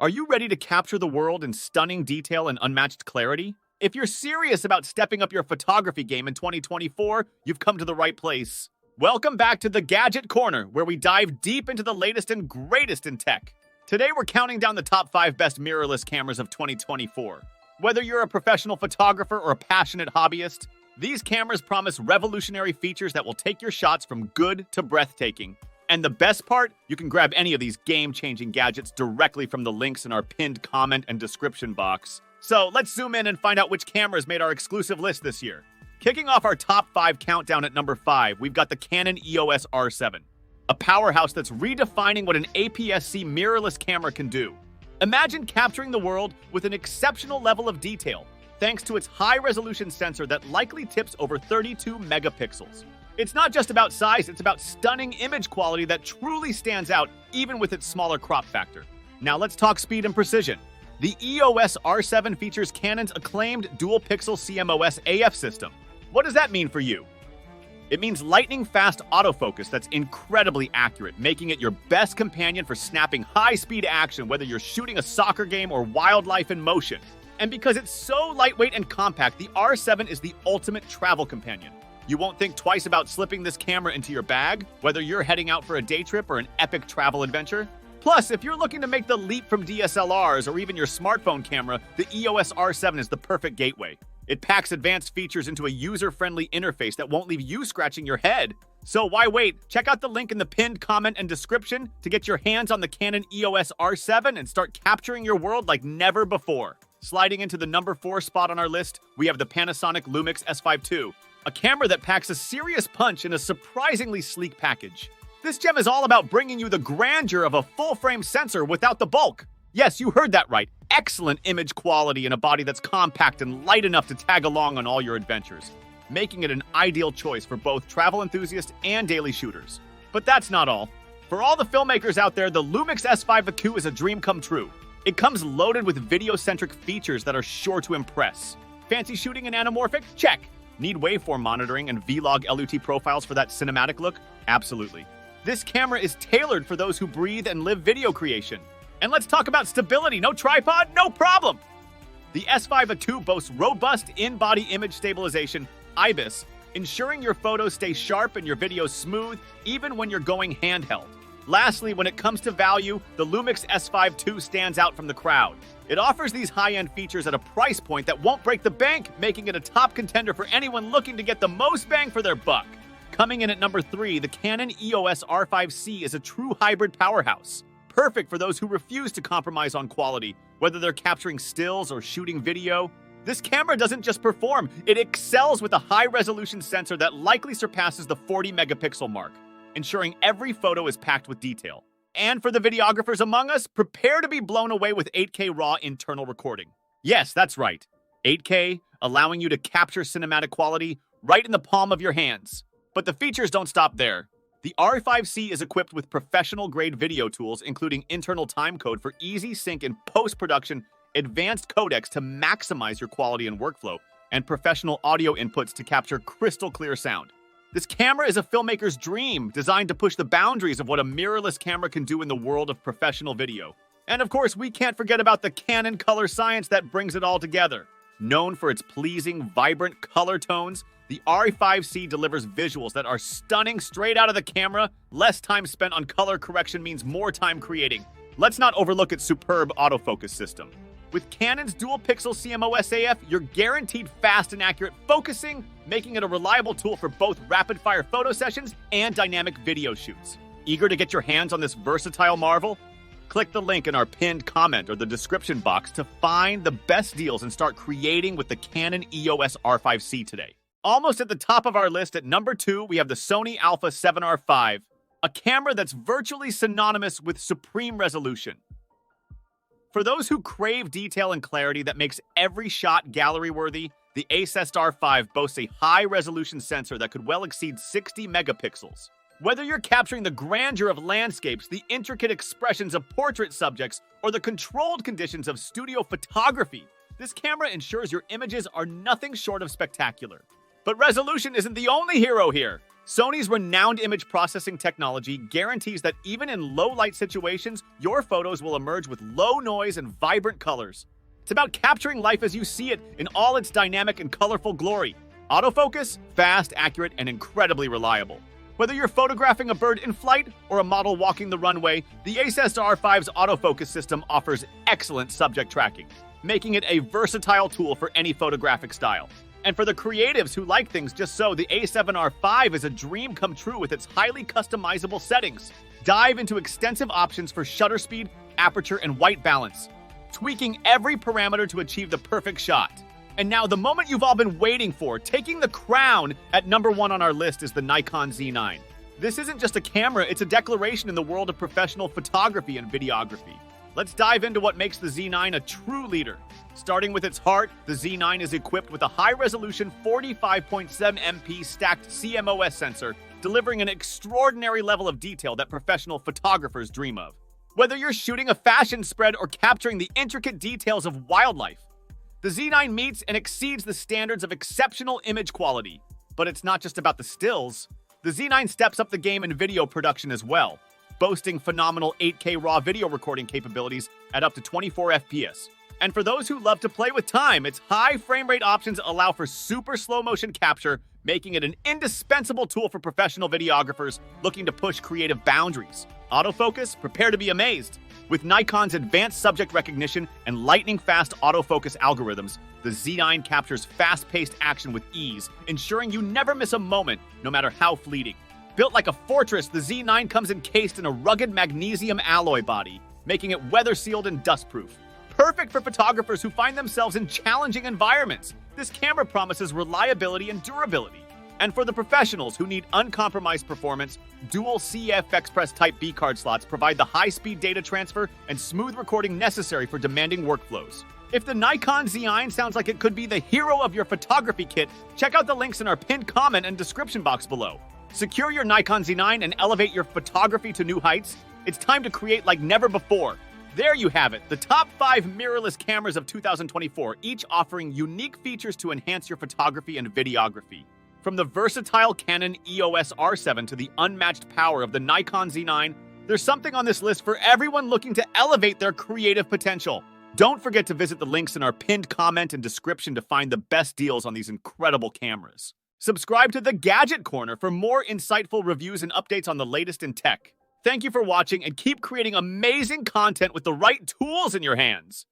Are you ready to capture the world in stunning detail and unmatched clarity? If you're serious about stepping up your photography game in 2024, you've come to the right place. Welcome back to the Gadget Corner, where we dive deep into the latest and greatest in tech. Today, we're counting down the top 5 best mirrorless cameras of 2024. Whether you're a professional photographer or a passionate hobbyist, these cameras promise revolutionary features that will take your shots from good to breathtaking. And the best part, you can grab any of these game-changing gadgets directly from the links in our pinned comment and description box. So let's zoom in and find out which cameras made our exclusive list this year. Kicking off our top 5 countdown at number 5, we've got the Canon EOS R7, a powerhouse that's redefining what an APS-C mirrorless camera can do. Imagine capturing the world with an exceptional level of detail, thanks to its high-resolution sensor that likely tips over 32 megapixels. It's not just about size, it's about stunning image quality that truly stands out even with its smaller crop factor. Now let's talk speed and precision. The EOS R7 features Canon's acclaimed dual-pixel CMOS AF system. What does that mean for you? It means lightning-fast autofocus that's incredibly accurate, making it your best companion for snapping high-speed action whether you're shooting a soccer game or wildlife in motion. And because it's so lightweight and compact, the R7 is the ultimate travel companion. You won't think twice about slipping this camera into your bag, whether you're heading out for a day trip or an epic travel adventure. Plus, if you're looking to make the leap from DSLRs or even your smartphone camera, the EOS R7 is the perfect gateway. It packs advanced features into a user-friendly interface that won't leave you scratching your head. So why wait? Check out the link in the pinned comment and description to get your hands on the Canon EOS R7 and start capturing your world like never before. Sliding into the number 4 spot on our list, we have the Panasonic Lumix S5 II, a camera that packs a serious punch in a surprisingly sleek package. This gem is all about bringing you the grandeur of a full-frame sensor without the bulk. Yes, you heard that right. Excellent image quality in a body that's compact and light enough to tag along on all your adventures, making it an ideal choice for both travel enthusiasts and daily shooters. But that's not all. For all the filmmakers out there, the Lumix S5 II is a dream come true. It comes loaded with video-centric features that are sure to impress. Fancy shooting in anamorphic? Check. Need waveform monitoring and Vlog LUT profiles for that cinematic look? Absolutely. This camera is tailored for those who breathe and live video creation. And let's talk about stability. No tripod? No problem! The S5 II boasts robust in-body image stabilization, IBIS, ensuring your photos stay sharp and your videos smooth, even when you're going handheld. Lastly, when it comes to value, the Lumix S5 II stands out from the crowd. It offers these high-end features at a price point that won't break the bank, making it a top contender for anyone looking to get the most bang for their buck. Coming in at number 3, the Canon EOS R5 C is a true hybrid powerhouse. Perfect for those who refuse to compromise on quality, whether they're capturing stills or shooting video. This camera doesn't just perform, it excels with a high-resolution sensor that likely surpasses the 40-megapixel mark, ensuring every photo is packed with detail. And for the videographers among us, prepare to be blown away with 8K RAW internal recording. Yes, that's right. 8K, allowing you to capture cinematic quality right in the palm of your hands. But the features don't stop there. The R5 C is equipped with professional-grade video tools, including internal timecode for easy sync and post-production, advanced codecs to maximize your quality and workflow, and professional audio inputs to capture crystal-clear sound. This camera is a filmmaker's dream, designed to push the boundaries of what a mirrorless camera can do in the world of professional video. And of course, we can't forget about the Canon color science that brings it all together. Known for its pleasing, vibrant color tones, the R5 C delivers visuals that are stunning straight out of the camera. Less time spent on color correction means more time creating. Let's not overlook its superb autofocus system. With Canon's dual-pixel CMOS AF, you're guaranteed fast and accurate focusing, making it a reliable tool for both rapid-fire photo sessions and dynamic video shoots. Eager to get your hands on this versatile marvel? Click the link in our pinned comment or the description box to find the best deals and start creating with the Canon EOS R5 C today. Almost at the top of our list at number 2, we have the Sony Alpha 7R5, a camera that's virtually synonymous with supreme resolution. For those who crave detail and clarity that makes every shot gallery-worthy, the Aces R5 boasts a high-resolution sensor that could well exceed 60 megapixels. Whether you're capturing the grandeur of landscapes, the intricate expressions of portrait subjects, or the controlled conditions of studio photography, this camera ensures your images are nothing short of spectacular. But resolution isn't the only hero here. Sony's renowned image processing technology guarantees that even in low-light situations, your photos will emerge with low noise and vibrant colors. It's about capturing life as you see it in all its dynamic and colorful glory. Autofocus, fast, accurate, and incredibly reliable. Whether you're photographing a bird in flight or a model walking the runway, the EOS R5's autofocus system offers excellent subject tracking, making it a versatile tool for any photographic style. And for the creatives who like things just so, the A7R5 is a dream come true with its highly customizable settings. Dive into extensive options for shutter speed, aperture, and white balance, tweaking every parameter to achieve the perfect shot. And now the moment you've all been waiting for, taking the crown at #1 on our list is the Nikon Z9. This isn't just a camera, it's a declaration in the world of professional photography and videography. Let's dive into what makes the Z9 a true leader. Starting with its heart, the Z9 is equipped with a high-resolution 45.7 MP stacked CMOS sensor, delivering an extraordinary level of detail that professional photographers dream of. Whether you're shooting a fashion spread or capturing the intricate details of wildlife, the Z9 meets and exceeds the standards of exceptional image quality. But it's not just about the stills. The Z9 steps up the game in video production as well, boasting phenomenal 8K raw video recording capabilities at up to 24 FPS. And for those who love to play with time, its high frame rate options allow for super slow motion capture, making it an indispensable tool for professional videographers looking to push creative boundaries. Autofocus, prepare to be amazed. With Nikon's advanced subject recognition and lightning-fast autofocus algorithms, the Z9 captures fast-paced action with ease, ensuring you never miss a moment, no matter how fleeting. Built like a fortress, the Z9 comes encased in a rugged magnesium alloy body, making it weather-sealed and dust-proof. Perfect for photographers who find themselves in challenging environments, this camera promises reliability and durability. And for the professionals who need uncompromised performance, dual CF Express Type B card slots provide the high-speed data transfer and smooth recording necessary for demanding workflows. If the Nikon Z9 sounds like it could be the hero of your photography kit, check out the links in our pinned comment and description box below. Secure your Nikon Z9 and elevate your photography to new heights. It's time to create like never before. There you have it, the top 5 mirrorless cameras of 2024, each offering unique features to enhance your photography and videography. From the versatile Canon EOS R7 to the unmatched power of the Nikon Z9, there's something on this list for everyone looking to elevate their creative potential. Don't forget to visit the links in our pinned comment and description to find the best deals on these incredible cameras. Subscribe to the Gadget Corner for more insightful reviews and updates on the latest in tech. Thank you for watching and keep creating amazing content with the right tools in your hands.